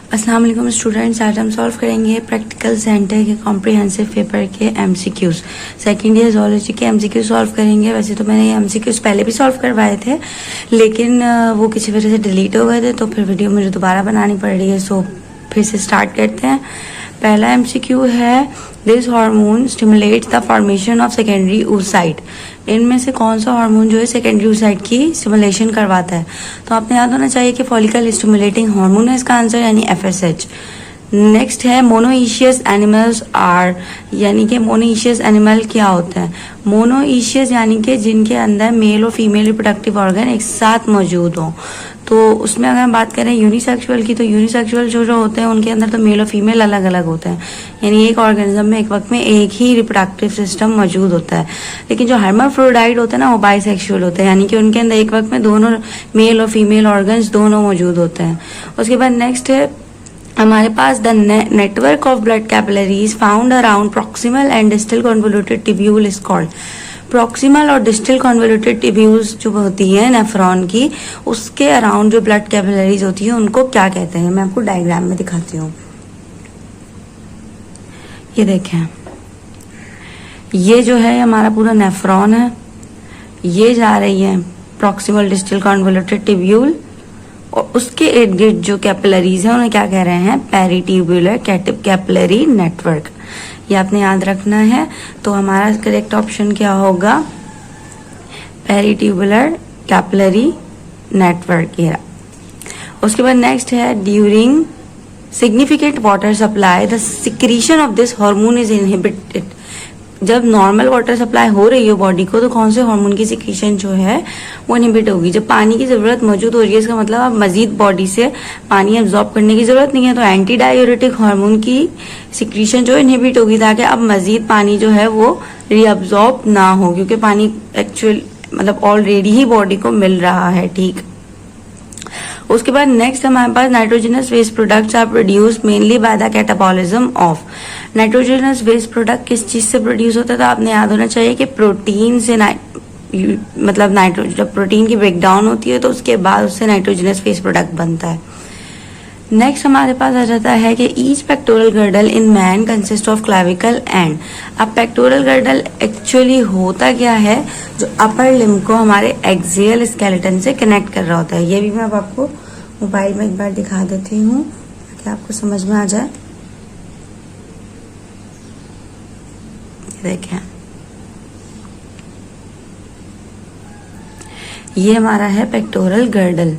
अस्सलाम वालेकुम स्टूडेंट्स, आज हम सॉल्व करेंगे प्रैक्टिकल सेंटर के कॉम्प्रिहेंसिव पेपर के एमसीक्यूज। सेकेंड ईयर जोलॉजी के एमसीक्यू सॉल्व करेंगे। वैसे तो मैंने ये एमसीक्यूज पहले भी सॉल्व करवाए थे, लेकिन वो किसी वजह से डिलीट हो गए थे, तो फिर वीडियो मुझे दोबारा बनानी पड़ रही है। सो फिर से स्टार्ट करते हैं। पहला एमसीक्यू है, this hormone stimulates the formation of secondary oocyte। इनमें से कौन सा हार्मोन जो है सेकेंडरी oocyte की स्टिमुलेशन करवाता है? तो आपने याद होना चाहिए कि फॉलिकल स्टिमुलेटिंग हार्मोन है इसका आंसर, यानी FSH। नेक्स्ट है, मोनोइशियस एनिमल्स आर, यानी कि मोनोइशियस एनिमल क्या होता है? मोनोइशियस यानी कि जिनके अंदर मेल और फीमेल रिप्रोडक्टिव ऑर्गन एक साथ मौजूद हो। तो उसमें अगर हम बात करें यूनिसेक्सुअल की, तो यूनिसेक्सुअल जो होते हैं उनके अंदर तो मेल और फीमेल अलग अलग होते हैं, यानी एक ऑर्गेनिज्म में एक वक्त में एक ही रिप्रोडक्टिव सिस्टम मौजूद होता है। लेकिन जो हर्माफ्रोडाइट होते हैं ना, वो बाइसेक्सुअल होते हैं, यानी कि उनके अंदर एक वक्त में दोनों मेल और फीमेल ऑर्गन्स दोनों मौजूद होते हैं। उसके बाद नेक्स्ट है हमारे पास, the network of blood capillaries found around proximal and distal convoluted tubule is called. Proximal और डिस्टल कन्वोल्यूटेड ट्यूब्यूल्स जो होती है नेफ्रॉन की, उसके अराउंड जो ब्लड कैपिलरीज होती है उनको क्या कहते हैं? मैं आपको डायग्राम में दिखाती हूँ। ये देखें, ये जो है हमारा पूरा नेफ्रॉन है, ये जा रही है प्रॉक्सिमल डिस्टल कन्वोल्यूटेड ट्यूब्यूल, और उसके इर्द गिर्द जो कैपिलरीज है उन्हें क्या कह रहे हैं? Peritubular capillary network. ये आपने याद रखना है। तो हमारा करेक्ट ऑप्शन क्या होगा? Peritubular capillary network. ये उसके बाद नेक्स्ट है, during significant water supply the secretion of this hormone is inhibited. जब नॉर्मल वाटर सप्लाई हो रही हो बॉडी को, तो कौन से हार्मोन की सिक्रीशन जो है वो इनहिबिट होगी? जब पानी की जरूरत मौजूद हो रही है, इसका मतलब अब मजीद बॉडी से पानी एब्जॉर्ब करने की जरूरत नहीं है, तो एंटी डायूरेटिक हार्मोन की सिक्रीशन जो इनहिबिट होगी, ताकि अब मजीद पानी जो है वो रीअब्जॉर्ब ना हो, क्योंकि पानी एक्चुअल मतलब ऑलरेडी ही बॉडी को मिल रहा है। ठीक। उसके बाद नेक्स्ट हमारे पास, nitrogenous waste products are produced mainly by the catabolism of. Nitrogenous waste product किस चीज से प्रोड्यूस होता है? तो आपने याद होना चाहिए कि प्रोटीन से मतलब नाइट्रोजन, जब प्रोटीन की ब्रेकडाउन होती है तो उसके बाद उससे नाइट्रोजनस वेस्ट प्रोडक्ट बनता है। नेक्स्ट हमारे पास आ जाता है कि each pectoral girdle in man consist of clavicle and. अब पेक्टोरल गर्डल एक्चुअली होता क्या है? जो अपर लिम्ब को हमारे एक्सियल स्केलेटन से कनेक्ट कर रहा होता है। ये भी मैं अब आपको मोबाइल में एक बार दिखा देती हूँ ताकि आपको समझ में आ जाए। देखें, ये हमारा है पेक्टोरल गर्डल।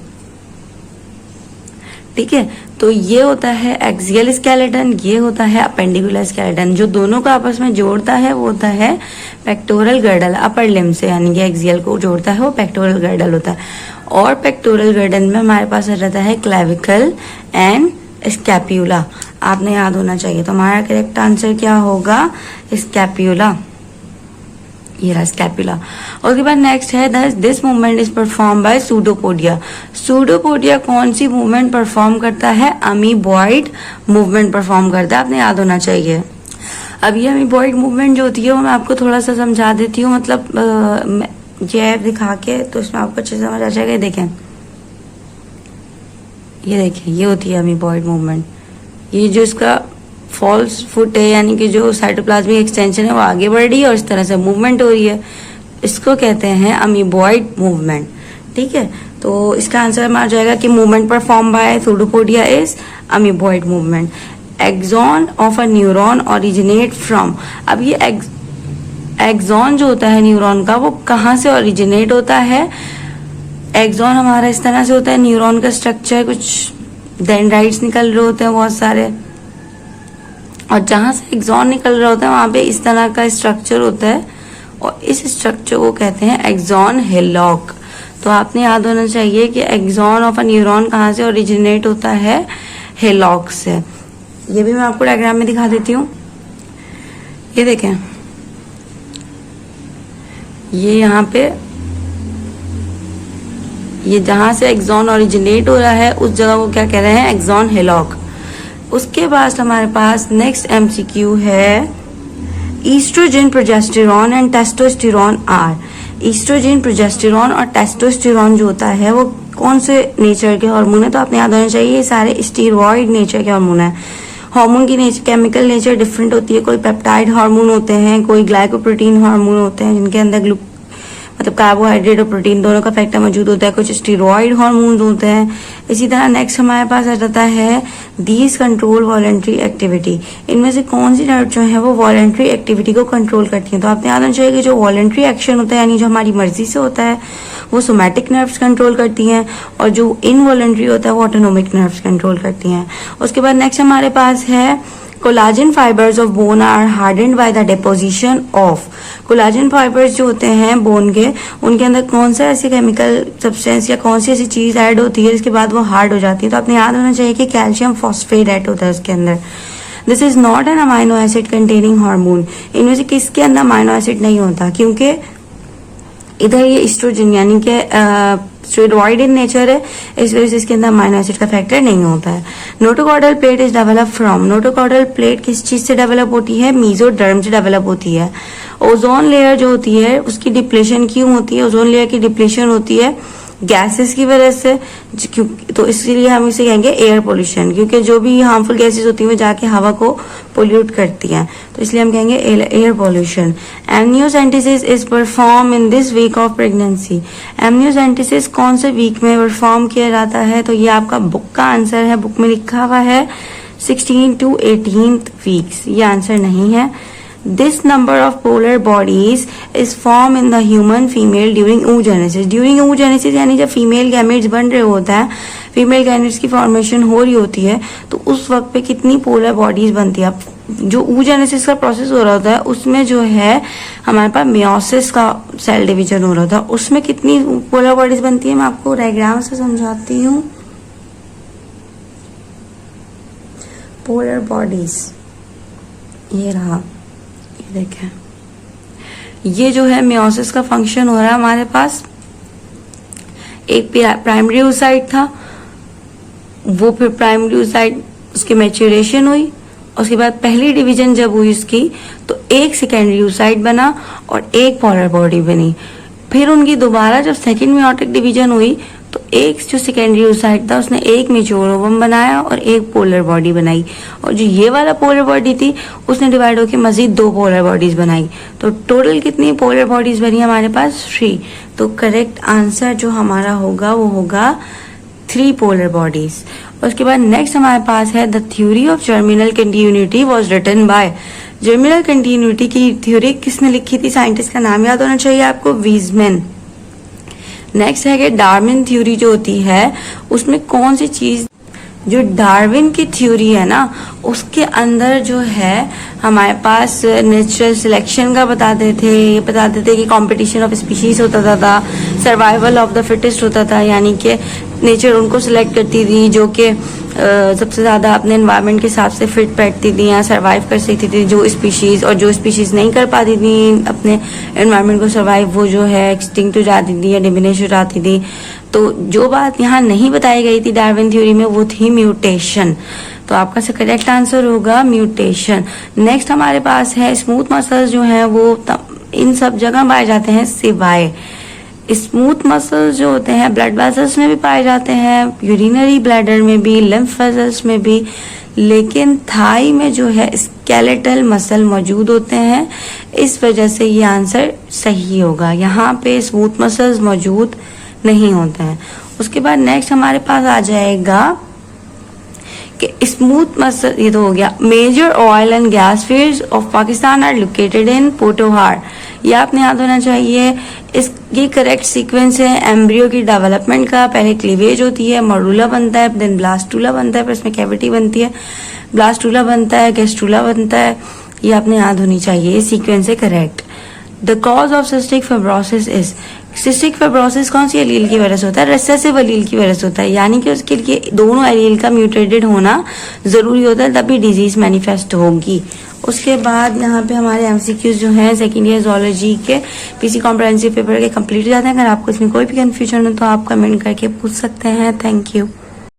ठीक है, तो ये होता है एक्सियल स्केलेटन, ये होता है अपेंडिकुलर स्केलेटन। जो दोनों को आपस में जोड़ता है वो होता है पेक्टोरल गर्डल। अपर लिम्ब से यानी कि एक्सियल को जोड़ता है वो पेक्टोरल गर्डल होता है। और पेक्टोरल गर्डल में हमारे पास आ जाता है क्लेविकल एंड स्कैप्यूला। आपने याद होना चाहिए। तो हमारा करेक्ट आंसर क्या होगा? स्कैप्यूला। ये रहा स्कैपुला। उसके बाद नेक्स्ट है, this movement is perform by pseudopodia. Pseudopodia कौन सी मूवमेंट परफॉर्म करता है? अमीबॉइड मूवमेंट परफॉर्म करता है। आपने याद होना चाहिए। अब ये अमीबॉइड मूवमेंट जो होती है वो मैं आपको थोड़ा सा समझा देती हूँ, मतलब ये दिखा के, तो इसमें आपको अच्छे से समझ आ जाएगा। देखें, ये देखें, ये होती है अमीबॉइड मूवमेंट। ये जो इसका फॉल्स फुट है, यानी कि जो साइटोप्लाज्मिक एक्सटेंशन है वो आगे बढ़ रही है और इस तरह से मूवमेंट हो रही है, इसको कहते हैं अमीबॉइड मूवमेंट। ठीक है, तो इसका आंसर हमारा जाएगा कि movement perform by pseudopodia is amoeboid movement. Axon of a neuron originate from. अब ये एक्सॉन जो होता है न्यूरॉन का, वो कहाँ से ओरिजिनेट होता है? एक्सॉन हमारा इस तरह से होता है, न्यूरॉन का स्ट्रक्चर, कुछ डेंड्राइट्स निकल रहे होते हैं बहुत सारे, और जहां से एक्सॉन निकल रहा होता है वहां पे इस तरह का स्ट्रक्चर होता है, और इस स्ट्रक्चर को कहते हैं एक्सॉन हेलॉक। तो आपने याद होना चाहिए कि एक्सॉन ऑफ अ न्यूरॉन कहाँ से ओरिजिनेट होता है? हेलॉक से। ये भी मैं आपको डायग्राम में दिखा देती हूँ। ये देखें, ये यहाँ पे, ये जहां से एक्सॉन ओरिजिनेट हो रहा है उस जगह को क्या कह रहे हैं? Axon hillock. उसके बाद हमारे पास नेक्स्ट एमसीक्यू है, oestrogen, progesterone and testosterone are. Oestrogen, progesterone और टेस्टोस्टेरॉन जो होता है वो कौन से नेचर के हार्मोन है, तो आपने याद होना चाहिए ये सारे स्टीरॉयड नेचर के हार्मोन है। हार्मोन की नेचर, केमिकल नेचर डिफरेंट होती है। कोई पेप्टाइड हार्मोन होते हैं, कोई ग्लाइकोप्रोटीन हार्मोन होते हैं जिनके अंदर मतलब कार्बोहाइड्रेट और प्रोटीन दोनों का फैक्टर मौजूद होता है। कुछ स्टीरॉयड हार्मोन्स होते हैं। इसी तरह नेक्स्ट हमारे पास आ जाता है दीज कंट्रोल वॉलेंट्री एक्टिविटी। इनमें से कौन सी नर्व जो है वो वॉलेंट्री एक्टिविटी को कंट्रोल करती है, तो आपने याद होना चाहिए कि जो वॉलेंट्री एक्शन होता है यानी जो हमारी मर्जी से होता है वो सोमैटिक नर्व्स कंट्रोल करती हैं, और जो इनवॉलेंट्री होता है वो ऑटोनोमिक नर्व्स कंट्रोल करती हैं। उसके बाद नेक्स्ट हमारे पास है collagen fibres of bone are hardened by the deposition of. Collagen fibres जो होते हैं बोन के, उनके अंदर कौन सा ऐसी केमिकल सब्सटेंस या कौन सी ऐसी चीज ऐड होती है जिसके बाद वो हार्ड हो जाती है, तो आपने याद होना चाहिए कि कैल्शियम फॉस्फेट ऐड होता है उसके अंदर। This is not an amino acid containing hormone. इनमें से किसके अंदर अमाइनो एसिड नहीं होता, क्योंकि इधर ये एस्ट्रोजन यानी कि स्टेरॉइड इन नेचर है, इस वजह से इसके अंदर अमाइनो एसिड का फैक्टर नहीं होता है। Notochordal plate is develop from. Notochordal plate किस चीज से डेवलप होती है, मेसोडर्म से डेवलप होती है। ओजोन लेयर जो होती है उसकी डिप्लेशन क्यों होती है, ओजोन लेयर की डिप्लेशन होती है गैसेस की वजह से, तो इसलिए हम इसे कहेंगे एयर पोल्यूशन, क्योंकि जो भी हार्मफुल गैसेस होती हैं वो जाके हवा को पोल्यूट करती हैं, तो इसलिए हम कहेंगे air pollution. Amniocentesis is perform in this week of pregnancy. Amniocentesis कौन से वीक में परफॉर्म किया जाता है, तो ये आपका बुक का आंसर है, बुक में लिखा हुआ है 16 to 18th वीक्स, ये आंसर नहीं है। This number of polar bodies is formed in the human female during oogenesis. During oogenesis यानी जब फीमेल गैमेट्स बन रहे होता है, फीमेल गैमेट्स की फॉर्मेशन हो रही होती है, तो उस वक्त पे कितनी पोलर बॉडीज बनती है। जो oogenesis का प्रोसेस हो रहा होता है उसमें जो है हमारे पास मियोसिस का सेल डिवीजन हो रहा था, उसमें कितनी पोलर बॉडीज बनती है, मैं आपको डायग्राम से समझाती हूँ। पोलर बॉडीज ये रहा, देखें ये जो है मियोसिस का फंक्शन हो रहा है हमारे पास। एक प्राइमरी oocyte था, वो फिर प्राइमरी oocyte उसकी मैच्योरेशन हुई, उसके बाद पहली डिवीजन जब हुई उसकी तो एक सेकेंडरी oocyte बना और एक पोलर बॉडी बनी। फिर उनकी दोबारा जब सेकेंड मियोटिक डिवीजन हुई तो एक जो सेकेंडरी oocyte था उसने एक मेच्योर ओवम बनाया और एक पोलर बॉडी बनाई, और जो ये वाला पोलर बॉडी थी उसने डिवाइड होकर मजीद 2 पोलर बॉडीज बनाई। तो टोटल कितनी पोलर बॉडीज बनी हमारे पास 3। तो करेक्ट आंसर जो हमारा होगा वो होगा 3 पोलर बॉडीज। उसके बाद नेक्स्ट हमारे पास है the theory of germinal continuity was written by. Germinal continuity की थ्योरी किसने लिखी थी, साइंटिस्ट का नाम याद होना चाहिए आपको, वीजमैन। नेक्स्ट है कि डार्विन थ्योरी जो होती है उसमें कौन सी चीज, जो डार्विन की थ्योरी है ना उसके अंदर जो है हमारे पास नेचुरल सिलेक्शन का बताते थे कि कंपटीशन ऑफ स्पीशीज होता था, सर्वाइवल ऑफ द फिटेस्ट होता था, यानी कि नेचर उनको सिलेक्ट करती थी जो कि सबसे ज्यादा अपने एनवायरनमेंट के हिसाब से फिट बैठती थी या सर्वाइव कर सकती थी जो स्पीशीज, और जो स्पीशीज नहीं कर पाती थी अपने एनवायरनमेंट को सर्वाइव, वो जो है एक्सटिंक्ट हो जाती थी या डिमिनिश हो जाती थी। तो जो बात यहाँ नहीं बताई गई थी डार्विन थ्योरी में वो थी म्यूटेशन, तो आपका से करेक्ट आंसर होगा म्यूटेशन। नेक्स्ट हमारे पास है स्मूथ मसल्स जो हैं वो इन सब जगह पाए जाते हैं सिवाय स्मूथ मसल्स जो होते हैं ब्लड वेसल्स में भी पाए जाते हैं, यूरिनरी ब्लैडर में भी, लिम्फ वेसल्स में भी, लेकिन थाई में जो है स्केलेटल मसल मौजूद होते हैं, इस वजह से ये आंसर सही होगा। यहाँ पे स्मूथ मसल्स मौजूद नहीं होते हैं। उसके बाद नेक्स्ट हमारे पास आ जाएगा कि स्मूथ मसल, ये तो हो गया। Major oil and gas fields of Pakistan are located in Potohar, ये आपने याद होना चाहिए। ये करेक्ट सीक्वेंस है एम्ब्रियो की डेवलपमेंट का। पहले क्लीवेज होती है, मॉडुला बनता है, देन ब्लास्टूला बनता है, फिर इसमें कैविटी बनती है, ब्लास्टूला बनता है, गैस्ट्रूला बनता है, ये आपने याद होनी चाहिए, ये सीक्वेंस है correct. The cause of cystic fibrosis is, cystic fibrosis कौन सी एलील की वजह से होता है, रिसेसिव एलील की वजह से होता है, यानी कि उसके लिए दोनों एलील का म्यूटेटेड होना जरूरी होता है तभी डिजीज मैनिफेस्ट होगी। उसके बाद यहाँ पे हमारे एमसीक्यूज जो हैं सेकेंड ईयर जूलॉजी के पीसी कॉम्प्रिहेंसिव पेपर के कंप्लीट हो जाते हैं। अगर आपको इसमें कोई भी कंफ्यूजन हो तो आप कमेंट करके पूछ सकते हैं। Thank you.